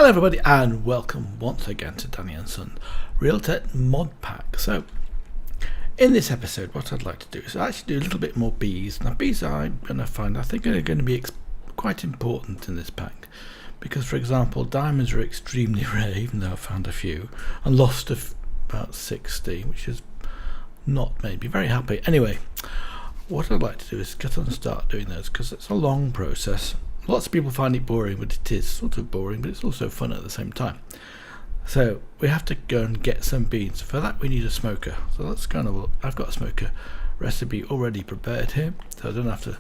Hello everybody and welcome once again to Danny & Son Realtech Mod Pack. So in this episode what I'd like to do is actually do a little bit more bees. Now bees I'm going to find I think are going to be quite important in this pack because, for example, diamonds are extremely rare, even though I found a few and lost about 60, which is not made me very happy. Anyway, what I'd like to do is get on and start doing those because it's a long process. Lots of people find it boring, but it is sort of boring, but it's also fun at the same time. So we have to go and get some beans. For that we need a smoker. So let's go and look. I've got a smoker recipe already prepared here, so I don't have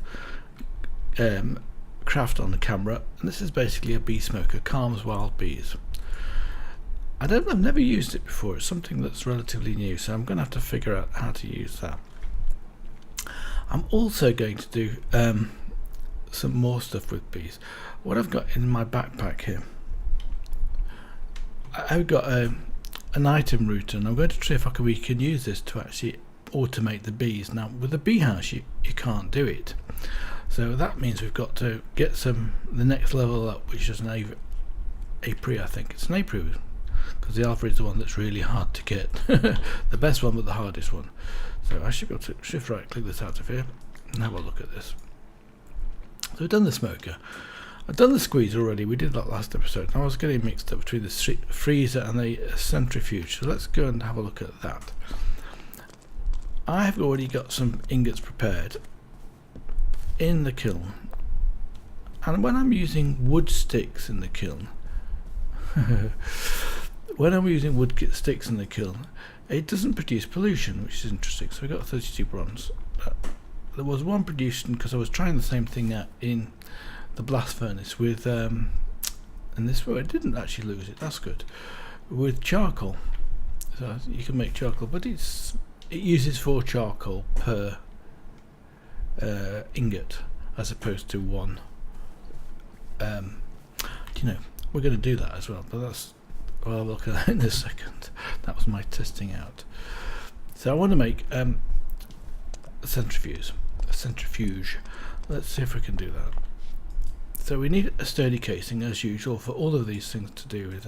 to craft on the camera. And this is basically a bee smoker, calms wild bees. I've never used it before. It's something that's relatively new, so I'm going to have to figure out how to use that. I'm also going to do some more stuff with bees. What I've got in my backpack here, I've got an item router, and I'm going to try if we can use this to actually automate the bees. Now with the bee house you can't do it, so that means we've got to get the next level up, which is an apiary. I think it's an apiary because the alpha is the one that's really hard to get. The best one but the hardest one. So I should be able to shift right click this out of here and have a look at this. So we've done the smoker, I've done the squeeze already, we did that last episode. Now I was getting mixed up between the freezer and the centrifuge, so let's go and have a look at that. I've already got some ingots prepared in the kiln, and when I'm using wood sticks in the kiln it doesn't produce pollution, which is interesting. So we got 32 bronze. There was one produced because I was trying the same thing out in the blast furnace with and this way I didn't actually lose it, that's good, with charcoal. So you can make charcoal, but it uses 4 charcoal per ingot as opposed to 1. We're going to do that as well, but that's, well, I'll look at that in a second. That was my testing out. So I want to make a centrifuge. Let's see if we can do that. So we need a sturdy casing as usual for all of these things to do with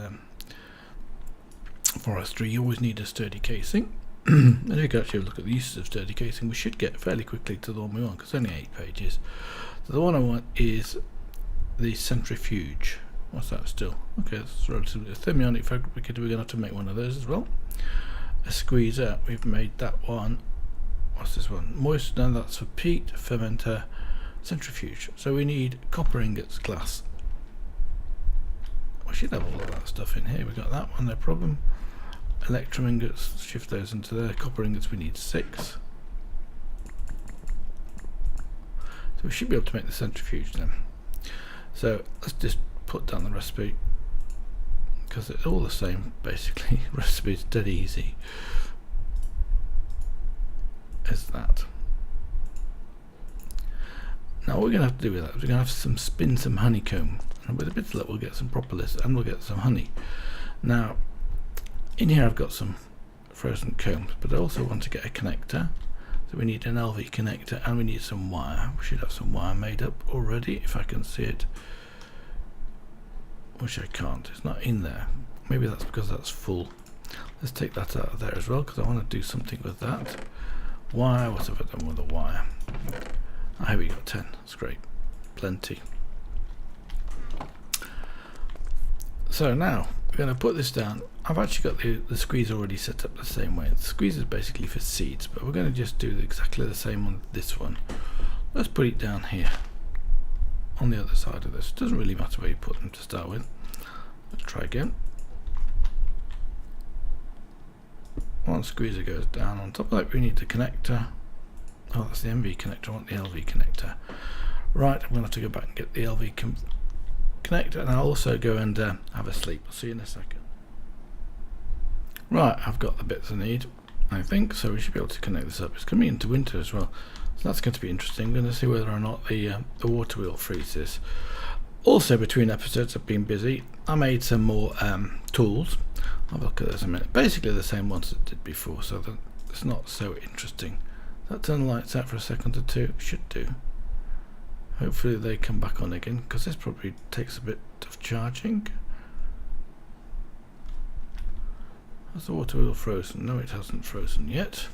forestry. You always need a sturdy casing. And if you can actually look at the uses of sturdy casing, we should get fairly quickly to the one we want because it's only 8 pages. So the one I want is the centrifuge. What's that still? Okay, that's relatively a thermionic fabricator. We're going to have to make one of those as well. A squeezer, we've made that one. What's this one? Moist, no, that's for peat, fermenter, centrifuge. So we need copper ingots, glass. We should have all of that stuff in here. We've got that one, no problem. Electrum ingots, shift those into there. Copper ingots, we need 6. So we should be able to make the centrifuge then. So let's just put down the recipe because it's all the same basically. Recipe is dead easy. Is that. Now what we're going to have to do with that is we're going to have to spin some honeycomb, and with a bit of luck we'll get some propolis and we'll get some honey. Now in here I've got some frozen combs, but I also want to get a connector, so we need an LV connector and we need some wire. We should have some wire made up already if I can see it, which I can't, it's not in there. Maybe that's because that's full. Let's take that out of there as well because I want to do something with that. Wire, what have I done with the wire? Here we go, 10, that's great, plenty. So now we're going to put this down. I've actually got the squeeze already set up the same way. The squeeze is basically for seeds, but we're going to just do exactly the same on this one. Let's put it down here on the other side of this. It doesn't really matter where you put them to start with. Let's try again. One squeezer goes down. On top of that we need the connector. Oh, that's the MV connector. I want the LV connector. Right, I'm going to have to go back and get the LV connector, and I'll also go and have a sleep. I'll see you in a second. Right, I've got the bits I need, I think, so we should be able to connect this up. It's coming into winter as well, so that's going to be interesting. I'm going to see whether or not the water wheel freezes. Also, between episodes I've been busy. I made some more tools. I'll look at those in a minute. Basically the same ones that I did before, so that it's not so interesting. That turn the lights out for a second or two. Should do. Hopefully they come back on again, because this probably takes a bit of charging. Has the water wheel frozen? No, it hasn't frozen yet.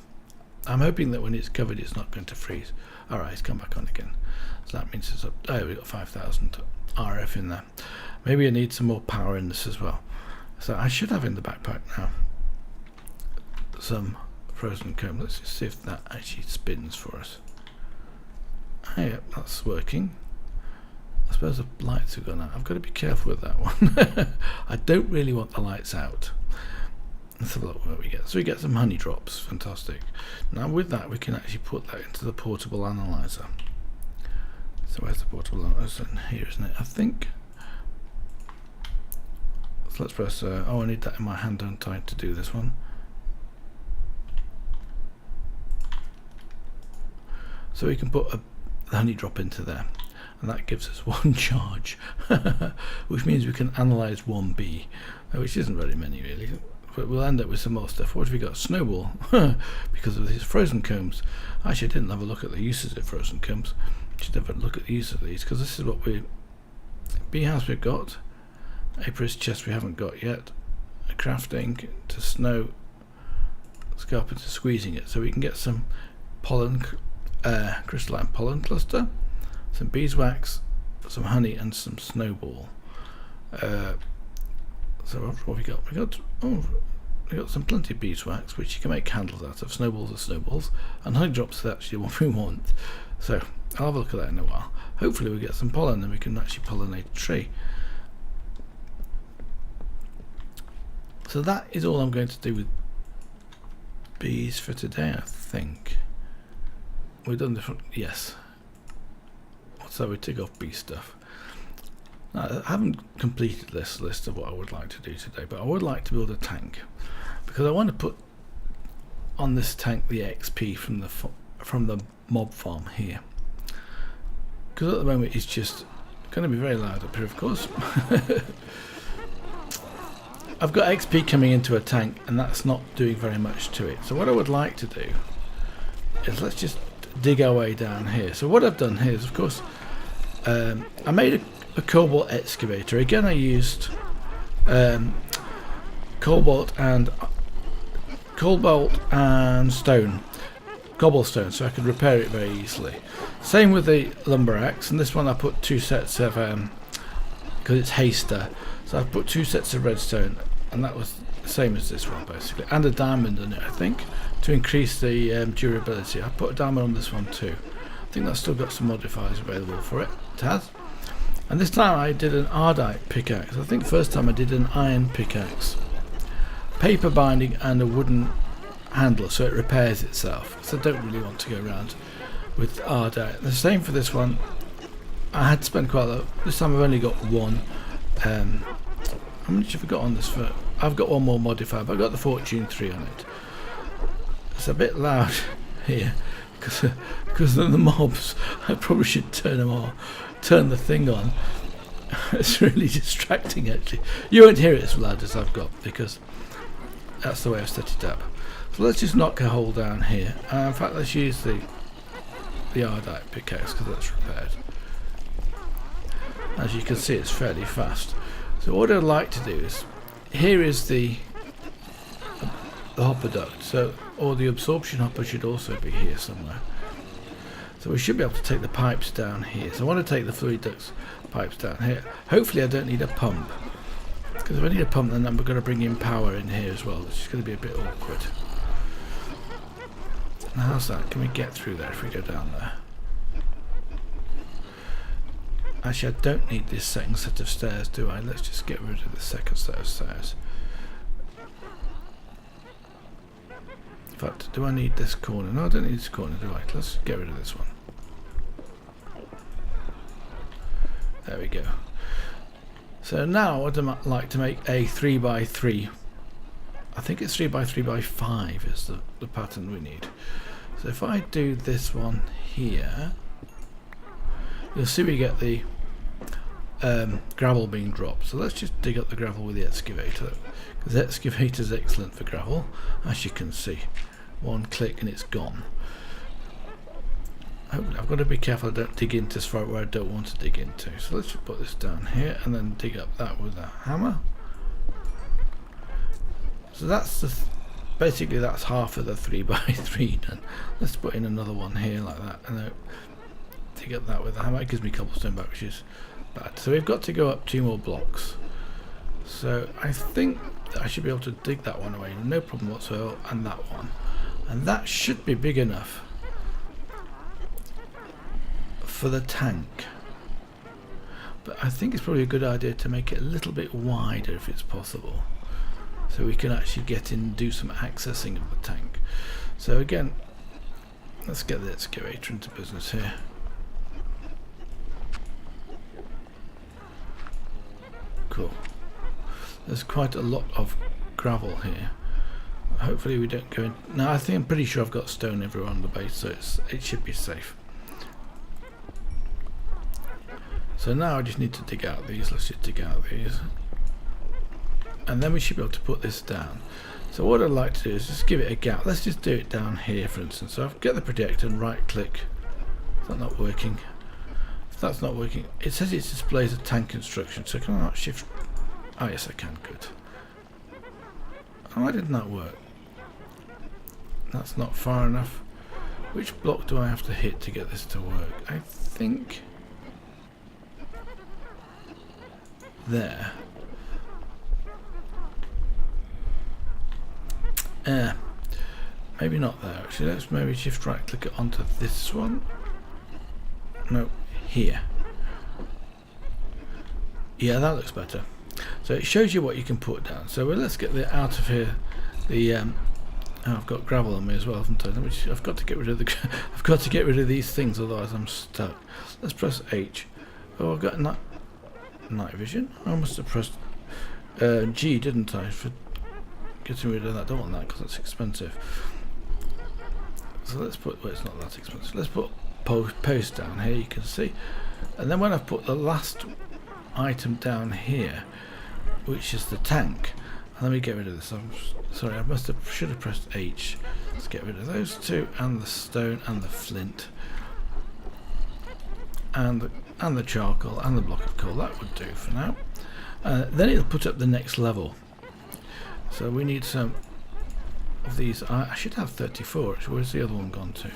I'm hoping that when it's covered it's not going to freeze. Alright, it's come back on again. So that means it's up. Oh, we've got 5,000 RF in there. Maybe I need some more power in this as well. So I should have in the backpack now some frozen comb. Let's just see if that actually spins for us. Oh, yeah, that's working. I suppose the lights have gone out. I've got to be careful with that one. I don't really want the lights out. Let's have a look what we get. So we get some honey drops. Fantastic. Now with that we can actually put that into the portable analyzer. So where's the portable analyzer? Here, isn't it? I think. So let's press. Oh, I need that in my hand, don't I, to do this one. So we can put a honey drop into there, and that gives us 1 charge, which means we can analyze 1 bee, which isn't very many really. But we'll end up with some more stuff. What have we got? Snowball, because of these frozen combs. Actually, I didn't have a look at the uses of frozen combs. Should have a look at the use of these, because this is what we. Bee house we've got. Apiarist chest we haven't got yet. A crafting to snow. Scarp into squeezing it, so we can get some pollen, crystalline pollen cluster, some beeswax, some honey, and some snowball. So what have we got? We got some plenty of beeswax, which you can make candles out of. Snowballs are snowballs, and honey drops is actually what we want. So I'll have a look at that in a while. Hopefully we get some pollen and we can actually pollinate a tree. So that is all I'm going to do with bees for today, I think. We've done different. Yes. So we tick off bee stuff. Now, I haven't completed this list of what I would like to do today, but I would like to build a tank, because I want to put on this tank the XP from the mob farm here, because at the moment it's just going to be very loud up here, of course. I've got XP coming into a tank and that's not doing very much to it. So what I would like to do is let's just dig our way down here. So what I've done here is, of course, I made a cobalt excavator. Again, I used cobalt and stone, cobblestone, so I could repair it very easily. Same with the lumber axe, and this one I put 2 sets of because it's haster, so I put 2 sets of redstone, and that was the same as this one basically, and a diamond in it, I think, to increase the durability. I put a diamond on this one too. I think that's still got some modifiers available for it. It has. And this time I did an ardite pickaxe. I think first time I did an iron pickaxe, paper binding, and a wooden handle, so it repairs itself. So I don't really want to go around with ardite. The same for this one. I had to spend quite a lot. This time I've only got 1. How much have I got on this? I've got 1 more modifier, but I've got the Fortune 3 on it. It's a bit loud here because of the mobs. I probably should turn them off. Turn the thing on. It's really distracting actually. You won't hear it as loud as I've got because that's the way I've set it up. So let's just knock a hole down here. In fact, let's use the ardite pickaxe because that's repaired. As you can see, it's fairly fast. So what I'd like to do is, here is the hopper duct, so, or the absorption hopper should also be here somewhere. So we should be able to take the pipes down here. So I want to take the fluid ducts pipes down here. Hopefully I don't need a pump, because if I need a pump then I'm going to bring in power in here as well, which is going to be a bit awkward. Now how's that? Can we get through there if we go down there? Actually, I don't need this second set of stairs, do I? Let's just get rid of the second set of stairs. In fact, do I need this corner? No, I don't need this corner, do I? Let's get rid of this one. There we go. So now I'd like to make a 3x3. I think it's 3x3x5 is the pattern we need. So if I do this one here, you'll see we get the gravel being dropped. So let's just dig up the gravel with the excavator, because the excavator is excellent for gravel, as you can see. 1 click and it's gone. I've got to be careful I don't dig into as far where I don't want to dig into. So let's just put this down here and then dig up that with a hammer. So that's the basically that's half of the 3x3 done. Let's put in another one here like that, and to get that with the hammer. It gives me cobblestone back, which is bad. So we've got to go up 2 more blocks. So I think that I should be able to dig that one away, no problem whatsoever, and that one. And that should be big enough for the tank. But I think it's probably a good idea to make it a little bit wider if it's possible, so we can actually get in and do some accessing of the tank. So again, let's get the excavator into business here. Cool. There's quite a lot of gravel here. Hopefully we don't go in. Now I'm pretty sure I've got stone everywhere on the base, so it should be safe. So now I just need to dig out these. Let's just dig out these, and then we should be able to put this down. So what I'd like to do is just give it a gap. Let's just do it down here, for instance. So I'll get the projector and right click. Is that not working? If that's not working, it says it displays a tank instruction. So can I not shift? Oh yes, I can. Good. Why didn't that work? That's not far enough. Which block do I have to hit to get this to work? I think there. Maybe not there. Actually, let's maybe shift right click it onto this one. No, here. Yeah, that looks better. So it shows you what you can put down. So let's get the out of here. The oh, I've got gravel on me as well, haven't I? I've got to get rid of the. I've got to get rid of these things, otherwise I'm stuck. Let's press H. Oh, I've got night vision. I must have pressed G, didn't I? For getting rid of that. I don't want that because it's expensive. So let's put. Well, it's not that expensive. Let's put post down here. You can see, and then when I've put the last item down here, which is the tank. Let me get rid of this. I'm sorry, should have pressed H. Let's get rid of those two, and the stone, and the flint, and the charcoal, and the block of coal. That would do for now. Then it'll put up the next level. So we need some of these. I should have 34. Actually, where's the other one gone to?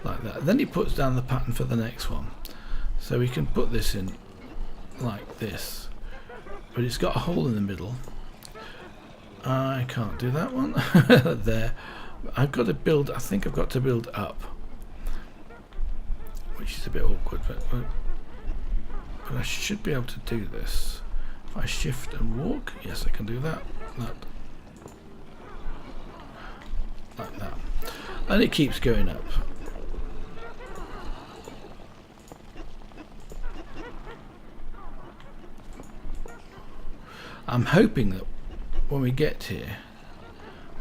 Like that. Then he puts down the pattern for the next one. So we can put this in like this, but it's got a hole in the middle. I can't do that one. There. I've got to build. I think I've got to build up, which is a bit awkward, but I should be able to do this. If I shift and walk, yes, I can do that. Like that, and it keeps going up. I'm hoping that when we get here,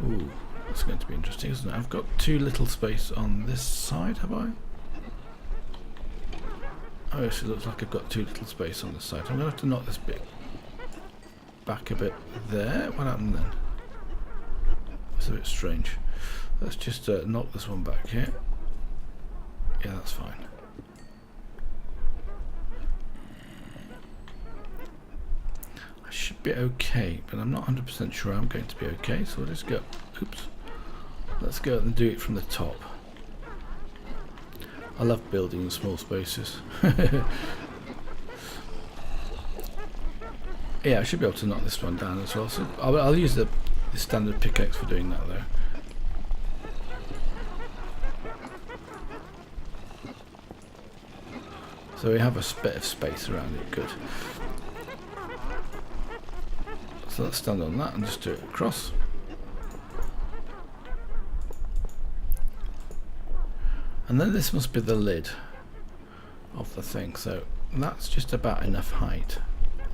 ooh, that's going to be interesting, isn't it? I've got too little space on this side, have I? Oh, yes, it looks like I've got too little space on this side. I'm going to have to knock this bit back a bit there. What happened then? It's a bit strange. Let's just knock this one back here. Yeah, that's fine. I should be okay, but I'm not 100% sure I'm going to be okay, so we'll just go. Oops. Let's go and do it from the top. I love building in small spaces. Yeah, I should be able to knock this one down as well. So I'll use the standard pickaxe for doing that though. So we have a bit of space around it, good. So let's stand on that and just do it across. And then this must be the lid of the thing, so that's just about enough height,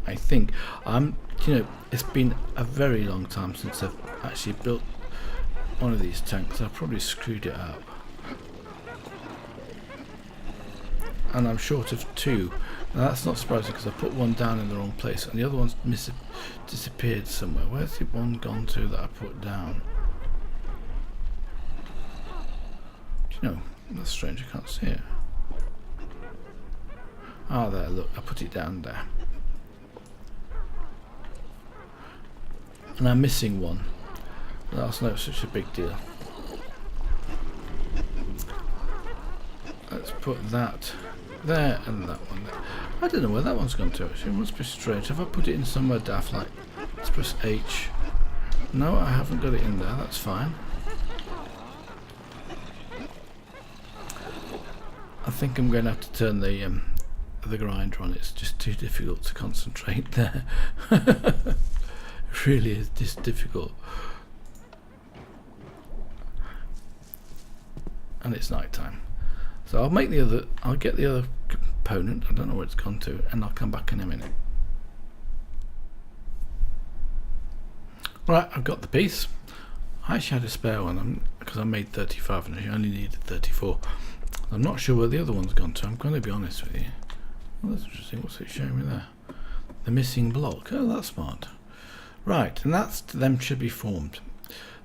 I think. You know, it's been a very long time since I've actually built one of these tanks. I've probably screwed it up, and I'm short of 2. Now that's not surprising because I put one down in the wrong place and the other one's disappeared somewhere. Where's the one gone to that I put down? Do you know? That's strange, I can't see it. Ah, there, look, I put it down there. And I'm missing one. That's not such a big deal. Let's put that there and that one there. I don't know where that one's gone to actually. It must be strange. Have I put it in somewhere daft, like, let's press H. No, I haven't got it in there. That's fine. I think I'm going to have to turn the grinder on. It's just too difficult to concentrate there. It really is just difficult. And it's night time. So I'll get the other component, I don't know where it's gone to, and I'll come back in a minute. Right, I've got the piece. I actually had a spare one because I made 35 and I only needed 34. I'm not sure where the other one's gone to, I'm going to be honest with you. Well, that's interesting, what's it showing me there? The missing block, oh that's smart. Right, and them should be formed.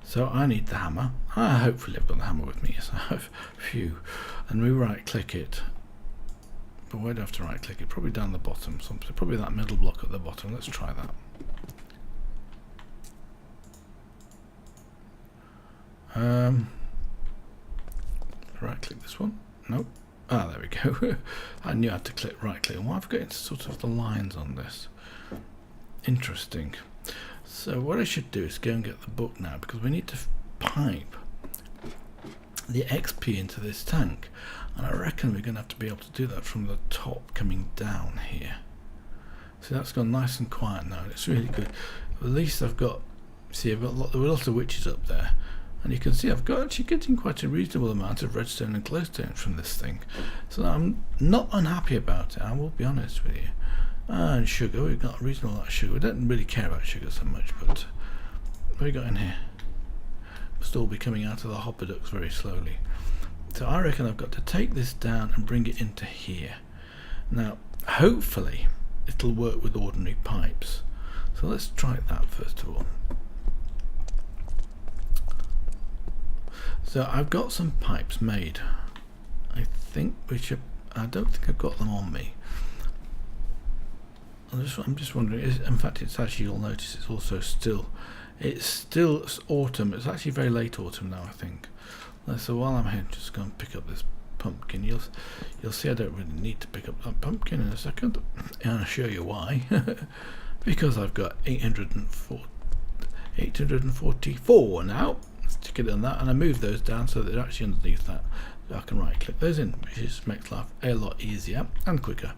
So I need the hammer. Hopefully I've got the hammer with me, yes I have. Phew. And we right click it. But where do I have to right click it? Probably down the bottom, probably that middle block at the bottom. Let's try that. Right click this one. Nope. There we go. I knew I had to click right click. Why have I got sort of the lines on this? Interesting. So what I should do is go and get the book now, because we need to pipe the XP into this tank, and I reckon we're going to have to be able to do that from the top coming down here. So that's gone nice and quiet now, and it's really good. At least I've got, see, I've got lots of witches up there, and you can see I've got actually getting quite a reasonable amount of redstone and glowstone from this thing. So I'm not unhappy about it, I will be honest with you. And sugar, we've got a reasonable amount of sugar. We don't really care about sugar so much, but what have we got in here? Must all be coming out of the hopper ducts very slowly. So I reckon I've got to take this down and bring it into here. Now, hopefully, it'll work with ordinary pipes. So let's try that first of all. So I've got some pipes made. I think I don't think I've got them on me. I'm just wondering, in fact it's actually, you'll notice it's also still autumn. It's actually very late autumn now, I think. So while I'm here, just go and pick up this pumpkin. You'll see I don't really need to pick up that pumpkin in a second, and I'll show you why. Because I've got 844 now. Let's stick it on that, and I move those down so that they're actually underneath that. So I can right click those in, which just makes life a lot easier and quicker.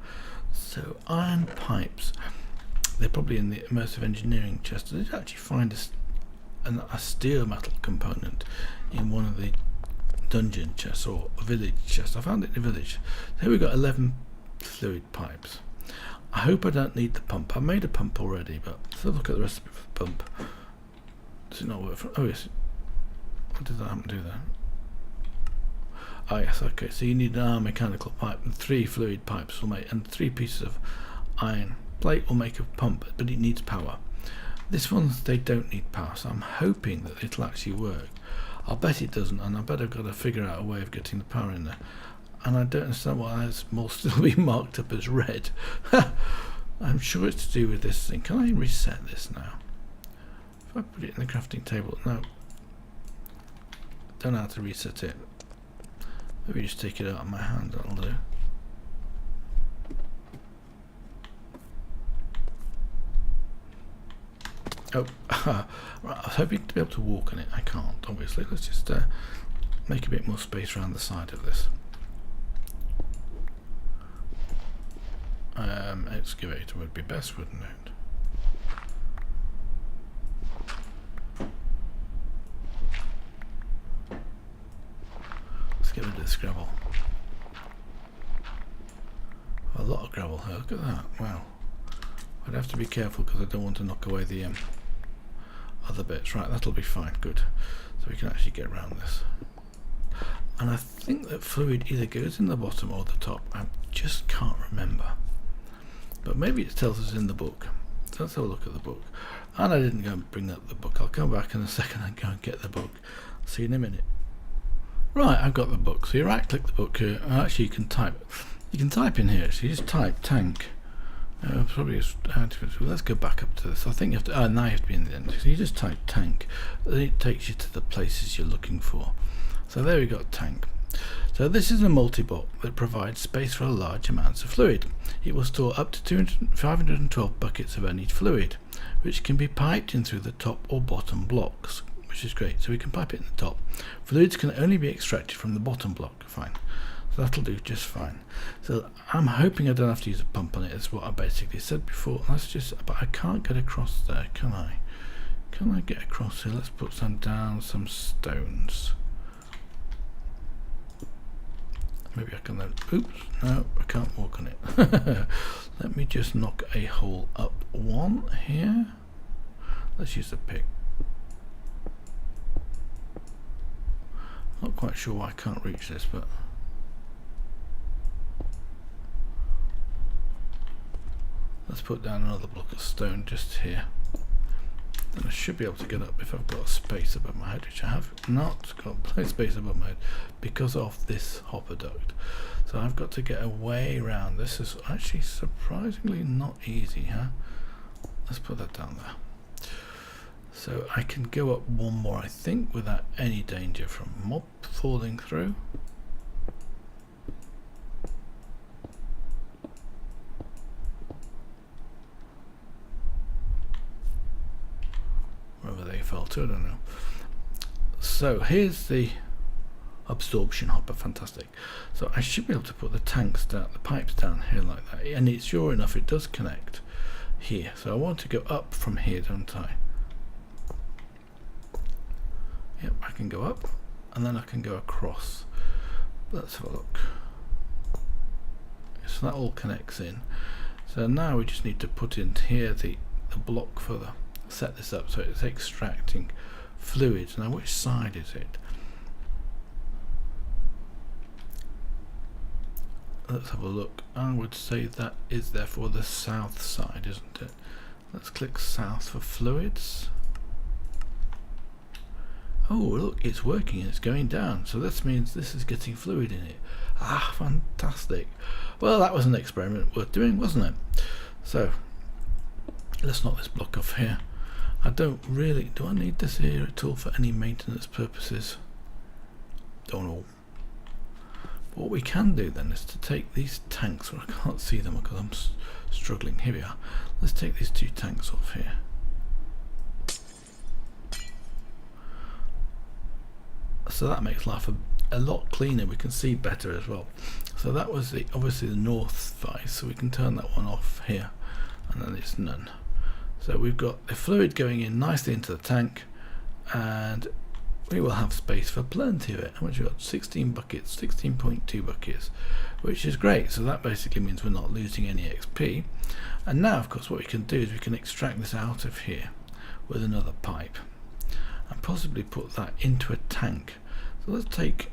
So iron pipes, they're probably in the immersive engineering chest. I did actually find a steel metal component in one of the dungeon chests or village chests. I found it in the village. So here we've got 11 fluid pipes. I hope I don't need the pump. I made a pump already, but let's look at the recipe for the pump. Does it not work for? Oh yes. What did that happen to there? Oh yes, okay, so you need an mechanical pipe and 3 fluid pipes will make, and 3 pieces of iron plate will make a pump, but it needs power. This one, they don't need power, so I'm hoping that it'll actually work. I'll bet it doesn't, and I bet I've got to figure out a way of getting the power in there. And I don't understand why it's more still being marked up as red. I'm sure it's to do with this thing. Can I reset this now? If I put it in the crafting table, no. Don't know how to reset it. Maybe just take it out of my hand, that'll do. Oh, right, I was hoping to be able to walk on it. I can't, obviously. Let's just make a bit more space around the side of this. Excavator would be best, wouldn't it? Let's get rid of this gravel. A lot of gravel here, look at that, wow. I'd have to be careful because I don't want to knock away the other bits. Right, that'll be fine, good. So we can actually get around this. And I think that fluid either goes in the bottom or the top. I just can't remember. But maybe it tells us in the book. So let's have a look at the book. And I didn't go and bring up the book. I'll come back in a second and go and get the book. See you in a minute. Right, I've got the book. So you right click the book here. Actually you can type in here. So you just type tank Probably let's go back up to this. I think you have to. Now you have to be in the end. So you just type tank. Then it takes you to the places you're looking for. So there we got tank. So this is a multi-block that provides space for large amounts of fluid. It will store up to 512 buckets of any fluid, which can be piped in through the top or bottom blocks, which is great. So we can pipe it in the top. Fluids can only be extracted from the bottom block. Fine. So that'll do just fine. So I'm hoping I don't have to use a pump on it. That's what I basically said before. But I can't get across there, can I? Can I get across here? Let's put some stones. Maybe I can then, oops, no, I can't walk on it. Let me just knock a hole up one here. Let's use the pick. Not quite sure why I can't reach this, but let's put down another block of stone just here. And I should be able to get up if I've got a space above my head, which I have not got a space above my head because of this hopper duct. So I've got to get a way around. This is actually surprisingly not easy, huh? Let's put that down there. So I can go up one more, I think, without any danger from mob falling through. Wherever they fell to, I don't know. So here's the absorption hopper, fantastic. So I should be able to put the tanks down, the pipes down here like that, and it's sure enough it does connect here. So I want to go up from here, don't I? Yep, I can go up and then I can go across. Let's have a look. So that all connects in. So now we just need to put in here the block for the set this up so it's extracting fluids. Now which side is it? Let's have a look. I would say that is therefore the south side, isn't it? Let's click south for fluids. Oh look, it's working, it's going down, so this means this is getting fluid in it. Ah, fantastic. Well, that was an experiment worth doing, wasn't it? So let's knock this block off here. I don't really, do I need this here at all for any maintenance purposes? Don't know. But what we can do then is to take these tanks, where I can't see them because I'm struggling. Here we are. Let's take these two tanks off here. So that makes life a lot cleaner. We can see better as well. So that was obviously the north face, so we can turn that one off here, and then it's none. So we've got the fluid going in nicely into the tank, and we will have space for plenty of it. How much we got? 16 buckets, 16.2 buckets, which is great. So that basically means we're not losing any XP. And now, of course, what we can do is we can extract this out of here with another pipe, and possibly put that into a tank. So let's take,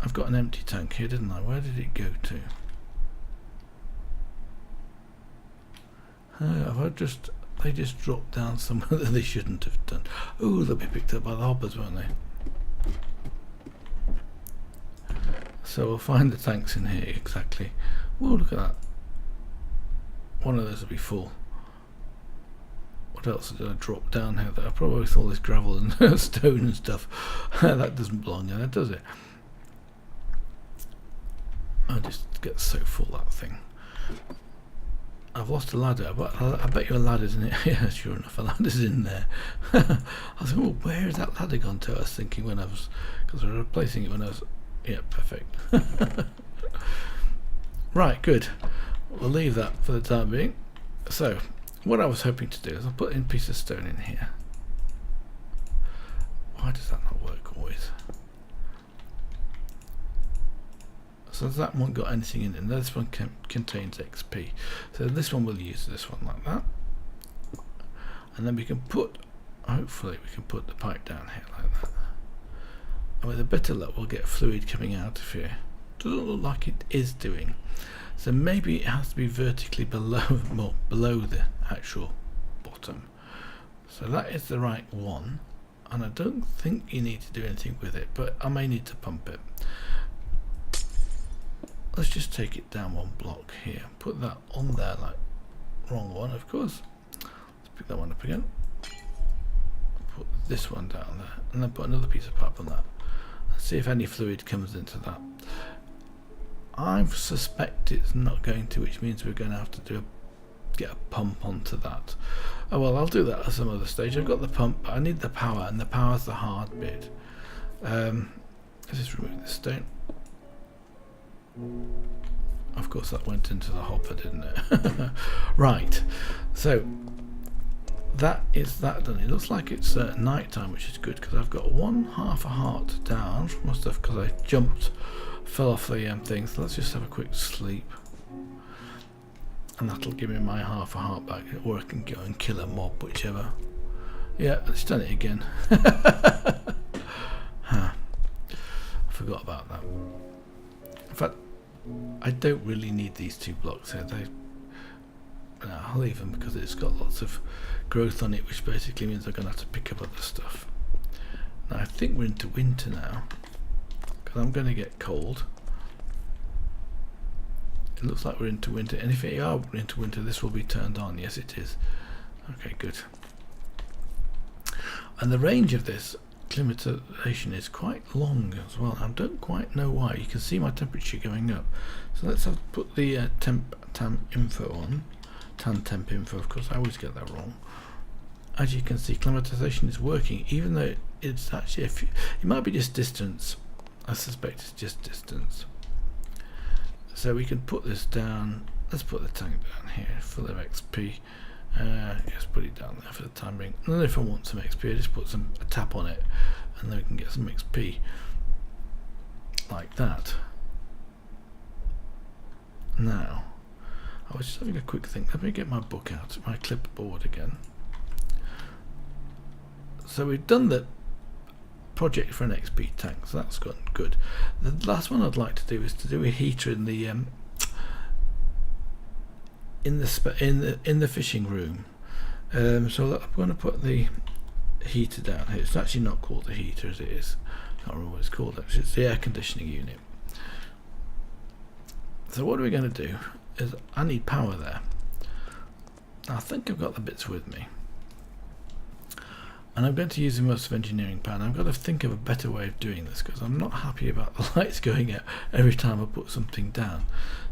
I've got an empty tank here, didn't I? Where did it go to? They just dropped down somewhere that they shouldn't have done. Oh, they'll be picked up by the hoppers, won't they? So we'll find the tanks in here, exactly. Whoa, look at that. One of those will be full. What else did I drop down here? I probably with all this gravel and stone and stuff. That doesn't belong in there, does it? I just get so full, that thing. I've lost a ladder, but I bet you a ladder's in it. Yeah, sure enough, a ladder's in there. I was like, oh, where is that ladder gone to? I was thinking when I was, because I was replacing it when I was, yeah, perfect. Right, good. We'll leave that for the time being. So, what I was hoping to do is I'll put in a piece of stone in here. Why does that not work always? So that one got anything in it. This one contains XP. So this one will use this one like that. And then we can put, hopefully we can put the pipe down here like that. And with a bit of luck we'll get fluid coming out of here. Doesn't look like it is doing. So maybe it has to be vertically below, more below the actual bottom. So that is the right one. And I don't think you need to do anything with it, but I may need to pump it. Let's just take it down one block here, put that on there like wrong one, of course. Let's pick that one up again. Put this one down there, and then put another piece of pipe on that. And see if any fluid comes into that. I suspect it's not going to, which means we're going to have to get a pump onto that. Oh well, I'll do that at some other stage. I've got the pump, but I need the power, and the power's the hard bit. Let's just remove this stone. Of course that went into the hopper, didn't it? Right, so that is that done. It looks like it's night time, which is good, because I've got one half a heart down from my stuff because I fell off the thing. So let's just have a quick sleep, and that'll give me my half a heart back, or I can go and kill a mob, whichever. Yeah, it's done it again. Huh. I forgot about that. In fact, I don't really need these 2 blocks here. No, I'll leave them because it's got lots of growth on it, which basically means I'm going to have to pick up other stuff. Now I think we're into winter now, because I'm going to get cold. It looks like we're into winter, and if we are into winter, this will be turned on. Yes, it is. Okay, good. And the range of this climatization is quite long as well. I don't quite know why. You can see my temperature going up. So let's put the temp info on. Temp info, of course, I always get that wrong. As you can see, climatization is working, even though it's actually it might be just distance. I suspect it's just distance. So we can put this down. Let's put the tank down here, full of XP. Just put it down there for the time being. And then if I want some XP, I just put a tap on it, and then we can get some XP like that. Now, I was just having a quick think. Let me get my book out, my clipboard again. So we've done the project for an XP tank, so that's gone good. The last one I'd like to do is to do a heater in the in the fishing room. So I'm going to put the heater down here. It's actually not called a heater as it is. I can't remember what it's called actually. It's the air conditioning unit. So what are we going to do is I need power there. I think I've got the bits with me, and I'm going to use the most of engineering power. I've got to think of a better way of doing this, because I'm not happy about the lights going out every time I put something down.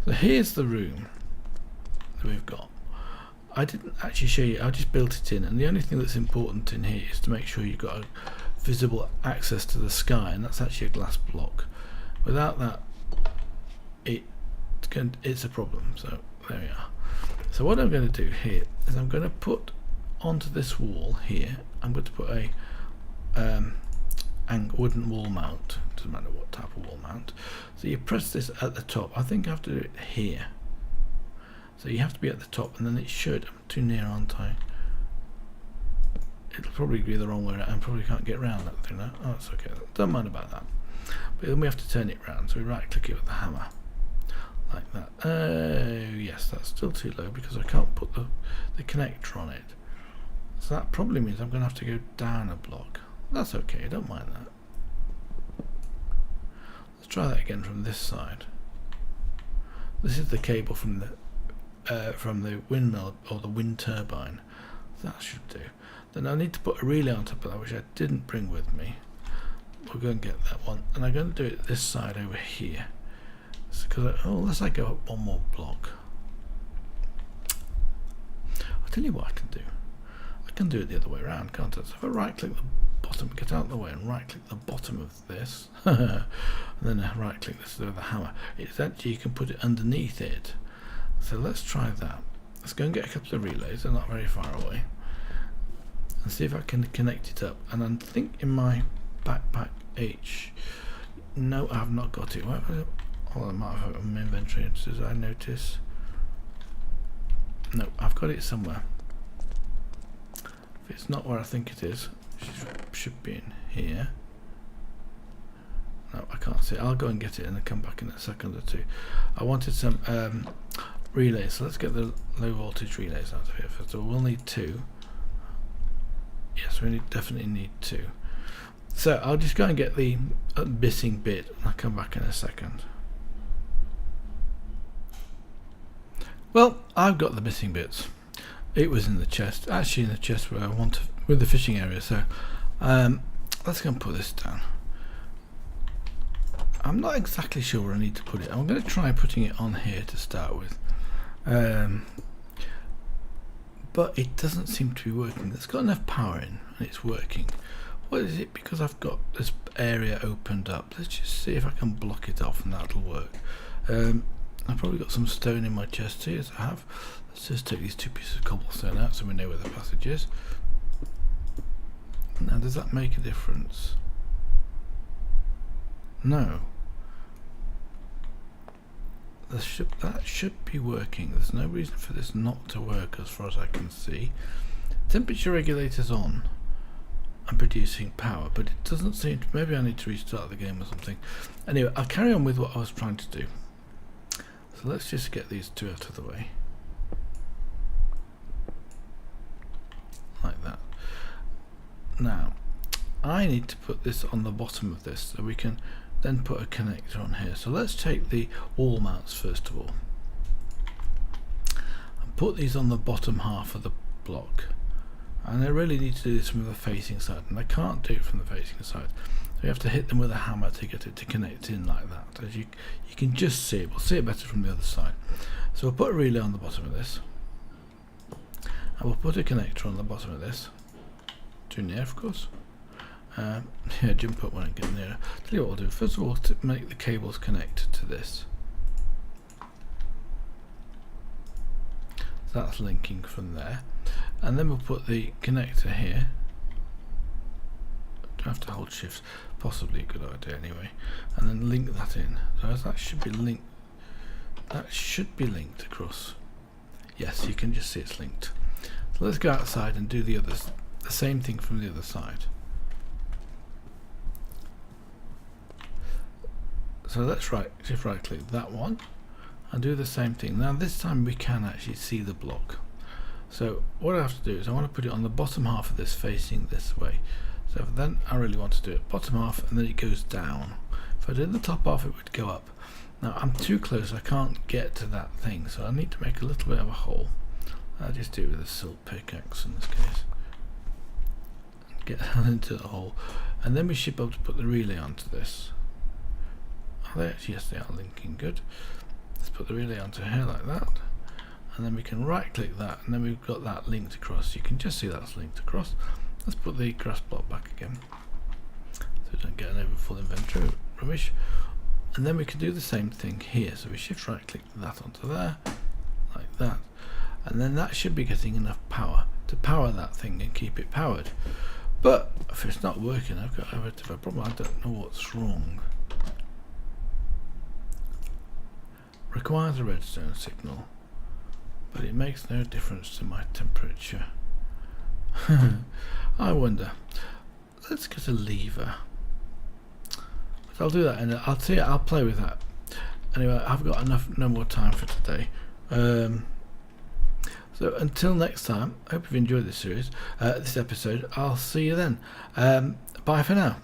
So here's the room that we've got. I didn't actually show you, I just built it in, and the only thing that's important in here is to make sure you've got a visible access to the sky, and that's actually a glass block. Without that, it's a problem. So there we are. So what I'm going to do here is I'm going to put onto this wall here, I'm going to put a wooden wall mount. Doesn't matter what type of wall mount. So you press this at the top. I think I have to do it here. So you have to be at the top, and then it should. I'm too near, aren't I? It'll probably be the wrong way around. I probably can't get around that thing now. Oh, it's okay. Don't mind about that. But then we have to turn it round. So we right click it with the hammer. Like that. Oh, yes, that's still too low because I can't put the connector on it. So that probably means I'm going to have to go down a block. That's okay, I don't mind that. Let's try that again from this side. This is the cable from the windmill or the wind turbine. That should do. Then I need to put a relay on top of that, which I didn't bring with me. We'll go and get that one, and I'm going to do it this side over here. Because unless I go up one more block, I'll tell you what I can do. I can do it the other way around, can't I? So if I right click the bottom, get out of the way, and right click the bottom of this, and then I right click this with the hammer, it's actually, you can put it underneath it. So let's try that. Let's go and get a couple of relays, they're not very far away, and see if I can connect it up. And I think in my backpack H, no, I have not got it. Oh, I might have it in my inventory, did I notice? No, I've got it somewhere. If it's not where I think it is, it should be in here. No, I can't see it. I'll go and get it and then come back in a second or two. I wanted some relays, so let's get the low voltage relays out of here first. So we'll need 2. Yes, we definitely need 2. So I'll just go and get the missing bit, and I'll come back in a second. Well, I've got the missing bits. It was in the chest, actually in the chest where I want to, with the fishing area. So let's go and put this down. I'm not exactly sure where I need to put it. I'm going to try putting it on here to start with, but it doesn't seem to be working. It's got enough power in and it's working. What is it? Because I've got this area opened up. Let's just see if I can block it off and that'll work. I've probably got some stone in my chest here, as I have. Let's just take these 2 pieces of cobblestone out so we know where the passage is. Now, does that make a difference? No. That should be working. There's no reason for this not to work as far as I can see. Temperature regulator's on and producing power, but it doesn't seem to, maybe I need to restart the game or something. Anyway, I'll carry on with what I was trying to do. So let's just get these 2 out of the way. Like that. Now, I need to put this on the bottom of this so we can then put a connector on here. So let's take the wall mounts first of all and put these on the bottom half of the block. And I really need to do this from the facing side, and I can't do it from the facing side. So you have to hit them with a hammer to get it to connect in like that. As you can just see it. We'll see it better from the other side. So we'll put a relay on the bottom of this, and we'll put a connector on the bottom of this. Too near, of course. Yeah, jump up when I get nearer. Tell you what we'll do. First of all, to make the cables connect to this. So that's linking from there. And then we'll put the connector here. Don't have to hold shift. Possibly a good idea anyway. And then link that in. So that should be linked. That should be linked across. Yes, you can just see it's linked. So let's go outside and do the same thing from the other side. So let's shift right click that one and do the same thing. Now this time we can actually see the block. So what I have to do is I want to put it on the bottom half of this facing this way. So then I really want to do it bottom half and then it goes down. If I did the top half it would go up. Now I'm too close, I can't get to that thing, so I need to make a little bit of a hole. I'll just do it with a silt pickaxe in this case. Get down into the hole, and then we should be able to put the relay onto this. Are they actually? Yes, they are linking. Good. Let's put the relay onto here like that, and then we can right click that, and then we've got that linked across. You can just see that's linked across. Let's put the grass block back again so we don't get an overfull inventory rubbish. And then we can do the same thing here. So we shift right click that onto there like that, and then that should be getting enough power to power that thing and keep it powered. But if it's not working, I've got a bit of a problem. I don't know what's wrong. Requires a redstone signal, but it makes no difference to my temperature. I wonder. Let's get a lever. But I'll do that, and I'll play with that. Anyway, I've got no more time for today. So until next time, I hope you've enjoyed this series, this episode. I'll see you then. Bye for now.